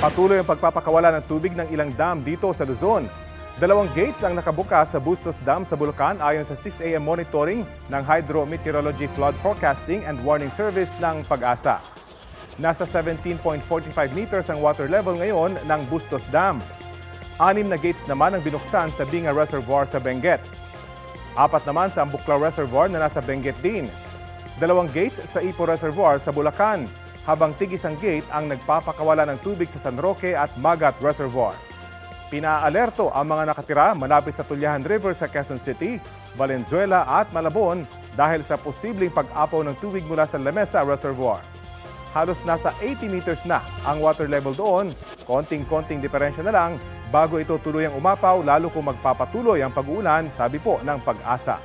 Patuloy ang pagpapakawala ng tubig ng ilang dam dito sa Luzon. 2 gates ang nakabukas sa Bustos Dam sa Bulacan ayon sa 6 AM monitoring ng Hydrometeorology Flood Forecasting and Warning Service ng Pag-asa. Nasa 17.45 meters ang water level ngayon ng Bustos Dam. 6 na gates naman ang binuksan sa Binga Reservoir sa Benguet. 4 naman sa Ambuclao Reservoir na nasa Benguet din. 2 gates sa Ipo Reservoir sa Bulacan, habang tig-isang gate ang nagpapakawala ng tubig sa San Roque at Magat Reservoir. Pinaalerto ang mga nakatira malapit sa Tulyahan River sa Quezon City, Valenzuela at Malabon dahil sa posibleng pag-apaw ng tubig mula sa Lamesa Reservoir. Halos nasa 80 meters na ang water level doon, konting-konting diferensya na lang bago ito tuluyang umapaw lalo kung magpapatuloy ang pag-uulan, sabi po ng Pag-asa.